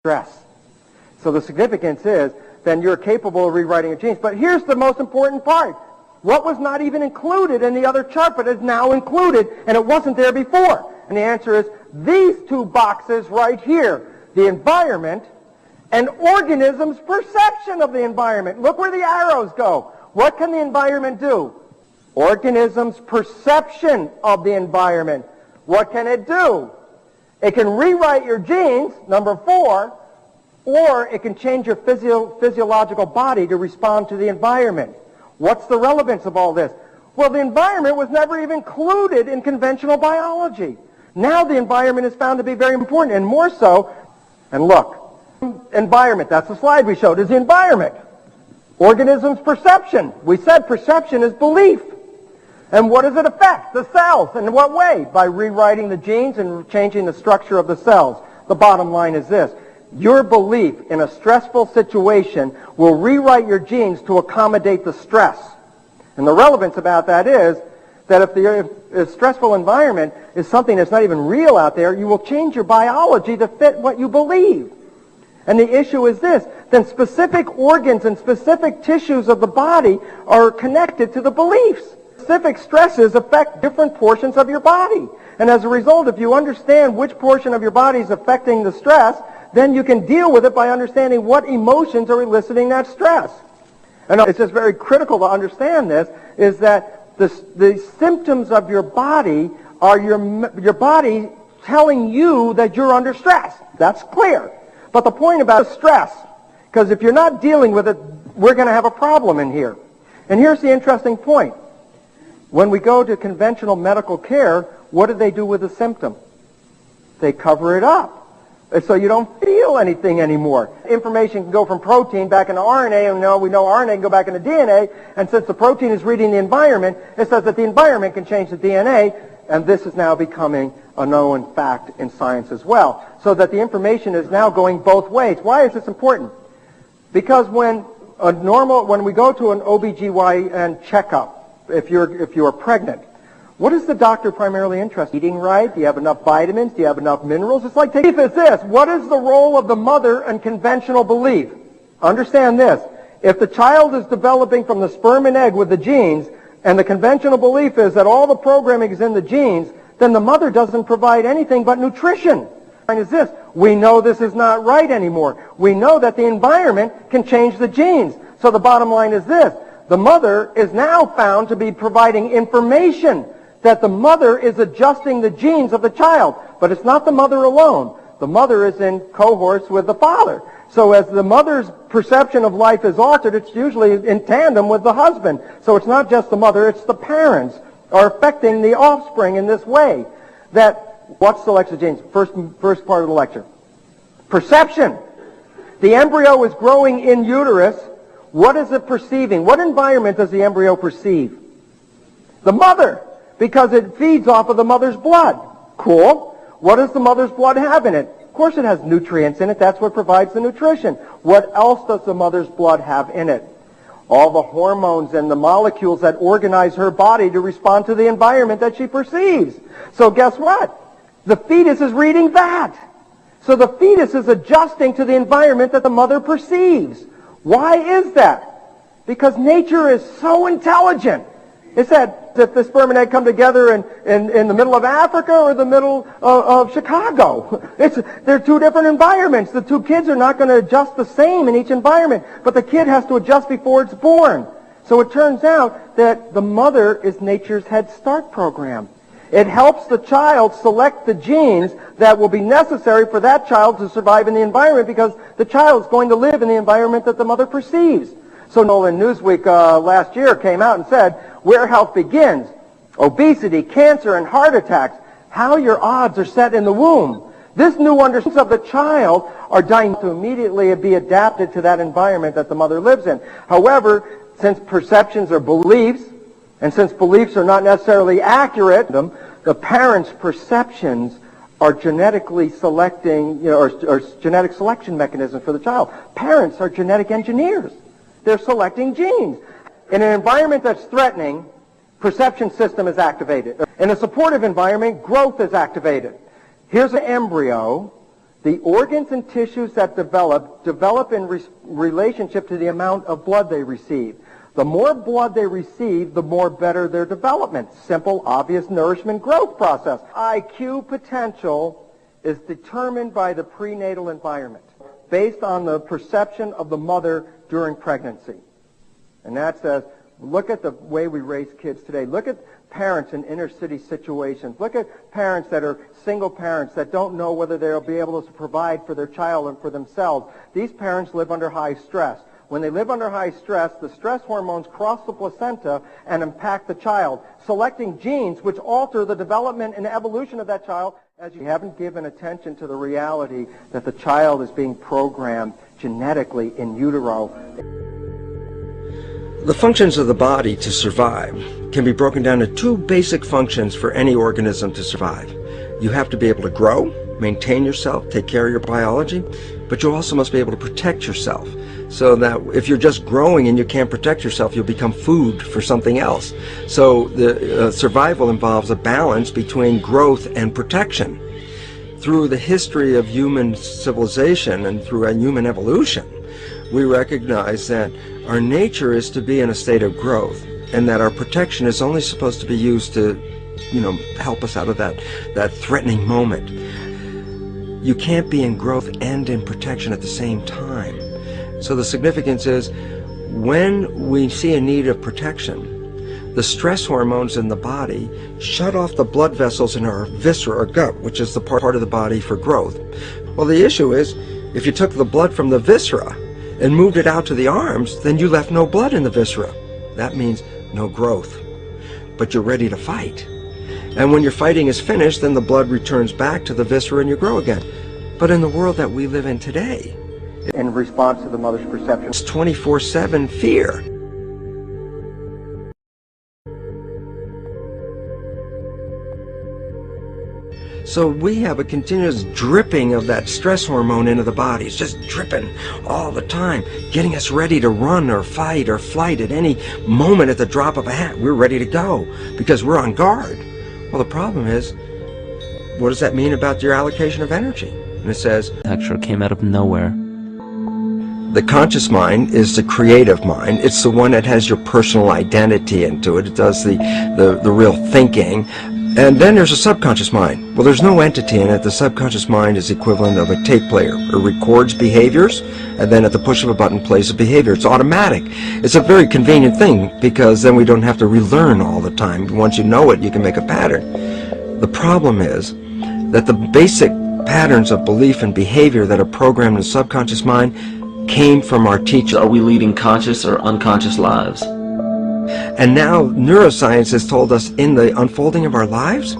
stress. So the significance is then you're capable of rewriting your genes. But here's the most important part. What was not even included in the other chart but is now included, and it wasn't there before? And the answer is these two boxes right here, the environment and organism's perception of the environment. Look where the arrows go. What can the environment do? Organism's perception of the environment. What can it do? It can rewrite your genes, number 4, or it can change your physiological body to respond to the environment. What's the relevance of all this? Well, the environment was never even included in conventional biology. Now the environment is found to be very important, and more so. And look, environment, that's the slide we showed, is the environment. Organism's perception. We said perception is belief. And what does it affect? The cells. In what way? By rewriting the genes and changing the structure of the cells. The bottom line is this. Your belief in a stressful situation will rewrite your genes to accommodate the stress. And the relevance about that is that if the stressful environment is something that's not even real out there, you will change your biology to fit what you believe. And the issue is this, then specific organs and specific tissues of the body are connected to the beliefs. Specific stresses affect different portions of your body. And as a result, if you understand which portion of your body is affecting the stress, then you can deal with it by understanding what emotions are eliciting that stress. And it's just very critical to understand this, is that the symptoms of your body are your body telling you that you're under stress. That's clear. But the point about stress, because if you're not dealing with it, we're going to have a problem in here. And here's the interesting point. When we go to conventional medical care, what do they do with the symptom? They cover it up. So you don't feel anything anymore. Information can go from protein back into RNA, and we know RNA can go back into DNA, and since the protein is reading the environment, it says that the environment can change the DNA, and this is now becoming a known fact in science as well. So that the information is now going both ways. Why is this important? Because when we go to an OBGYN checkup, if you're pregnant, what is the doctor primarily interested in? Eating right? Do you have enough vitamins? Do you have enough minerals? It's like taking this. What is the role of the mother in conventional belief? Understand this. If the child is developing from the sperm and egg with the genes, and the conventional belief is that all the programming is in the genes, then the mother doesn't provide anything but nutrition. And is this? We know this is not right anymore. We know that the environment can change the genes. So the bottom line is this. The mother is now found to be providing information that the mother is adjusting the genes of the child. But it's not the mother alone. The mother is in cohorts with the father. So as the mother's perception of life is altered, it's usually in tandem with the husband. So it's not just the mother, it's the parents are affecting the offspring in this way. What selects the genes? First part of the lecture. Perception. The embryo is growing in uterus. What is it perceiving? What environment does the embryo perceive? The mother, because it feeds off of the mother's blood. Cool. What does the mother's blood have in it? Of course it has nutrients in it. That's what provides the nutrition. What else does the mother's blood have in it? All the hormones and the molecules that organize her body to respond to the environment that she perceives. So guess what? The fetus is reading that. So the fetus is adjusting to the environment that the mother perceives. Why is that? Because nature is so intelligent. It said if the sperm and egg come together in the middle of Africa or the middle of Chicago. They're two different environments. The two kids are not going to adjust the same in each environment, but the kid has to adjust before it's born. So it turns out that the mother is nature's Head Start program. It helps the child select the genes that will be necessary for that child to survive in the environment because the child is going to live in the environment that the mother perceives. So Nolan Newsweek last year came out and said, where health begins, obesity, cancer, and heart attacks, how your odds are set in the womb. This new understanding of the child are dying to immediately be adapted to that environment that the mother lives in. However, since perceptions are beliefs, and since beliefs are not necessarily accurate, the parents' perceptions are genetically selecting, or genetic selection mechanisms for the child. Parents are genetic engineers. They're selecting genes. In an environment that's threatening, perception system is activated. In a supportive environment, growth is activated. Here's an embryo. The organs and tissues that develop in relationship to the amount of blood they receive. The more blood they receive, the more better their development. Simple, obvious nourishment growth process. IQ potential is determined by the prenatal environment, based on the perception of the mother during pregnancy. And that says, look at the way we raise kids today. Look at parents in inner city situations. Look at parents that are single parents that don't know whether they'll be able to provide for their child and for themselves. These parents live under high stress. When they live under high stress, the stress hormones cross the placenta and impact the child, selecting genes which alter the development and evolution of that child, as you haven't given attention to the reality that the child is being programmed genetically in utero. The functions of the body to survive can be broken down to two basic functions for any organism to survive. You have to be able to grow, maintain yourself, take care of your biology, but you also must be able to protect yourself, so that if you're just growing and you can't protect yourself, you'll become food for something else. So the survival involves a balance between growth and protection. Through the history of human civilization and through human evolution, we recognize that our nature is to be in a state of growth, and that our protection is only supposed to be used to, help us out of that threatening moment. You can't be in growth and in protection at the same time. So the significance is, when we see a need of protection, the stress hormones in the body shut off the blood vessels in our viscera or gut, which is the part of the body for growth. Well, the issue is, if you took the blood from the viscera and moved it out to the arms, then you left no blood in the viscera. That means no growth. But you're ready to fight. And when your fighting is finished, then the blood returns back to the viscera and you grow again. But in the world that we live in today, in response to the mother's perception, it's 24/7 fear. So we have a continuous dripping of that stress hormone into the body. It's just dripping all the time, getting us ready to run or fight or flight at any moment at the drop of a hat. We're ready to go because we're on guard. Well, the problem is, what does that mean about your allocation of energy? And it says, Actually came out of nowhere. The conscious mind is the creative mind. It's the one that has your personal identity into it. It does the real thinking. And then there's a subconscious mind. Well, there's no entity in it. The subconscious mind is equivalent of a tape player. It records behaviors, and then at the push of a button plays a behavior. It's automatic. It's a very convenient thing, because then we don't have to relearn all the time. Once you know it, you can make a pattern. The problem is that the basic patterns of belief and behavior that are programmed in the subconscious mind came from our teachers. Are we leading conscious or unconscious lives? And now neuroscience has told us in the unfolding of our lives,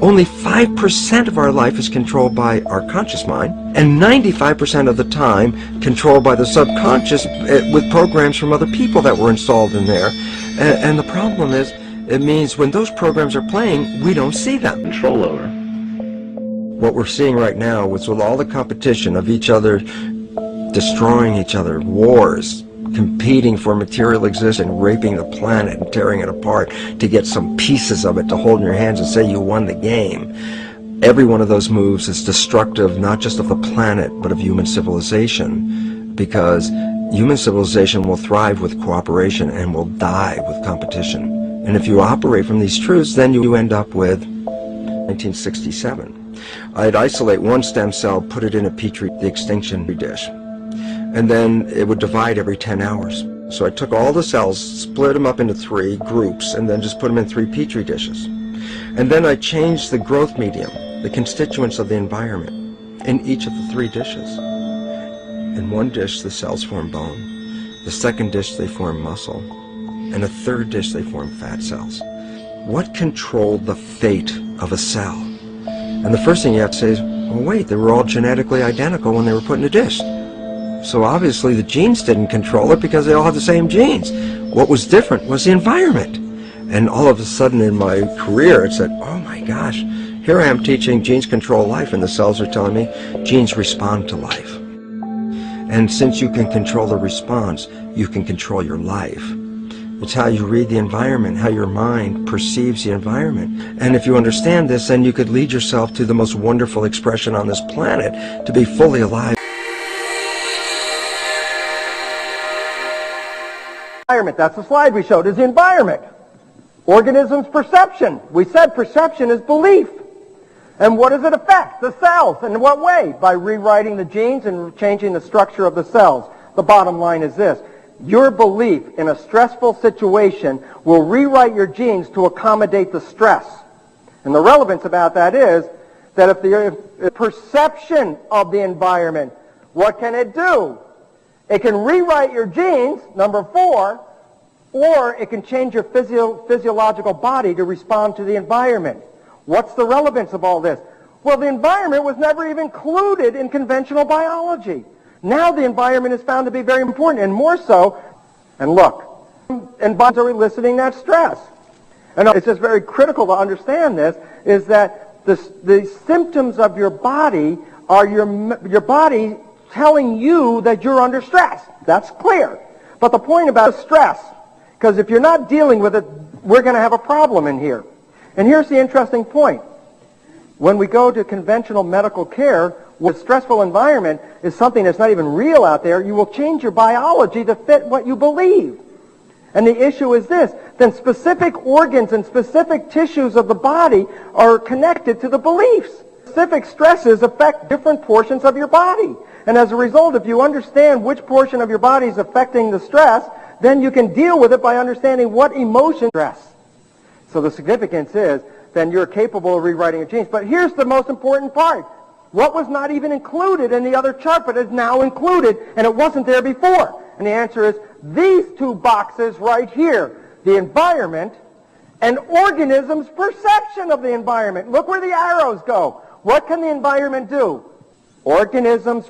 only 5% of our life is controlled by our conscious mind, and 95% of the time controlled by the subconscious with programs from other people that were installed in there. And the problem is, it means when those programs are playing, we don't see them. Control over. What we're seeing right now is, with all the competition of each other destroying each other, wars, competing for material existence, raping the planet and tearing it apart to get some pieces of it to hold in your hands and say you won the game. Every one of those moves is destructive, not just of the planet, but of human civilization, because human civilization will thrive with cooperation and will die with competition. And if you operate from these truths, then you end up with 1967. I'd isolate one stem cell, put it in a petri, the extinction dish, and then it would divide every 10 hours. So I took all the cells, split them up into 3 groups, and then just put them in 3 petri dishes. And then I changed the growth medium, the constituents of the environment, in each of the 3 dishes. In one dish, the cells form bone. The second dish, they form muscle. And a third dish, they form fat cells. What controlled the fate of a cell? And the first thing you have to say is, well, wait, they were all genetically identical when they were put in a dish. So obviously the genes didn't control it, because they all had the same genes. What was different was the environment. And all of a sudden in my career it said, oh my gosh, here I am teaching genes control life, and the cells are telling me genes respond to life. And since you can control the response, you can control your life. It's how you read the environment, how your mind perceives the environment. And if you understand this, then you could lead yourself to the most wonderful expression on this planet, to be fully alive. That's the slide we showed, is the environment. Organism's perception. We said perception is belief. And what does it affect? The cells. And in what way? By rewriting the genes and changing the structure of the cells. The bottom line is this. Your belief in a stressful situation will rewrite your genes to accommodate the stress. And the relevance about that is that if the perception of the environment, what can it do? It can rewrite your genes, number 4, or it can change your physiological body to respond to the environment. What's the relevance of all this? Well, the environment was never even included in conventional biology. Now the environment is found to be very important, and more so, and look, environments are eliciting that stress. And it's just very critical to understand this, is that the symptoms of your body are your body telling you that you're under stress. That's clear. But the point about stress, because if you're not dealing with it, we're going to have a problem in here. And here's the interesting point. When we go to conventional medical care, with stressful environment is something that's not even real out there, you will change your biology to fit what you believe. And the issue is this, then specific organs and specific tissues of the body are connected to the beliefs. Specific stresses affect different portions of your body. And as a result, if you understand which portion of your body is affecting the stress, then you can deal with it by understanding what emotion stress. So the significance is, then you're capable of rewriting your genes. But here's the most important part. What was not even included in the other chart, but is now included, and it wasn't there before? And the answer is these two boxes right here, the environment and organism's perception of the environment. Look where the arrows go. What can the environment do? Organisms